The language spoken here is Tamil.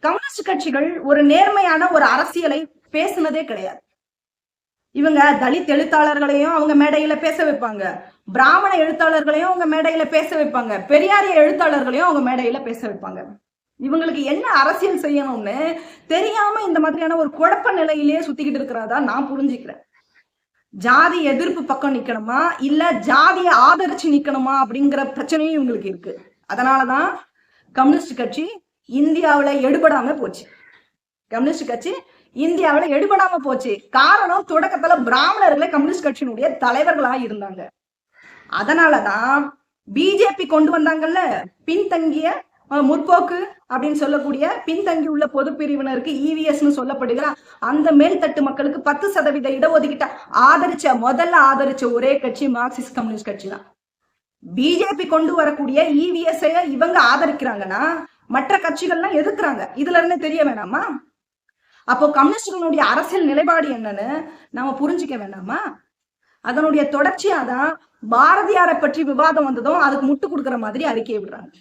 கம்யூனிஸ்ட் கட்சிகள் ஒரு நேர்மையான ஒரு அரசியலை பேசுனதே கிடையாது. இவங்க தலித் எழுத்தாளர்களையும் அவங்க மேடையில பேச வைப்பாங்க, பிராமண எழுத்தாளர்களையும் அவங்க மேடையில பேச வைப்பாங்க, பெரியாரிய எழுத்தாளர்களையும் அவங்க மேடையில பேச வைப்பாங்க. இவங்களுக்கு என்ன அரசியல் செய்யணும்னு தெரியாம இந்த மாதிரியான ஒரு குழப்ப நிலையிலேயே சுத்திக்கிட்டு இருக்கிறதா நான் புரிஞ்சுக்கிறேன். ஜாதி எதிர்ப்பு பக்கம் நிக்கணுமா இல்ல ஜாதியை ஆதரிச்சு நிக்கணுமா அப்படிங்கிற பிரச்சனையும் இவங்களுக்கு இருக்கு. அதனாலதான் கம்யூனிஸ்ட் கட்சி இந்தியாவுல எடுபடாம போச்சு. கம்யூனிஸ்ட் கட்சி இந்தியாவுல எடுபடாம போச்சு. காரணம், தொடக்கத்துல பிராமணர்களே கம்யூனிஸ்ட் கட்சியினுடைய தலைவர்களா இருந்தாங்க. அதனாலதான் பிஜேபி கொண்டு வந்தாங்கல்ல பின்தங்கிய முற்போக்கு அப்படின்னு சொல்லக்கூடிய பின்தங்கி உள்ள பொது பிரிவினருக்கு இவிஎஸ் சொல்லப்படுகிற அந்த மேல்தட்டு மக்களுக்கு 10% இடஒதுக்கீட்ட முதல்ல ஆதரிச்ச ஒரே கட்சி மார்க்சிஸ்ட் கம்யூனிஸ்ட் கட்சி தான். பிஜேபி கொண்டு வரக்கூடிய இவிஎஸ் இவங்க ஆதரிக்கிறாங்கன்னா மற்ற கட்சிகள்லாம் எதிர்க்கிறாங்க. இதுல இருந்து தெரிய வேணாமா? அப்போ கம்யூனிஸ்டுகளுடைய அரசியல் நிலைப்பாடு என்னன்னு நாம புரிஞ்சுக்க வேண்டாமா? அதனுடைய தொடர்ச்சியாதான் பாரதியாரை பற்றி விவாதம் வந்ததும் அதுக்கு முட்டு கொடுக்குற மாதிரி அறிக்கை விடுறாங்க.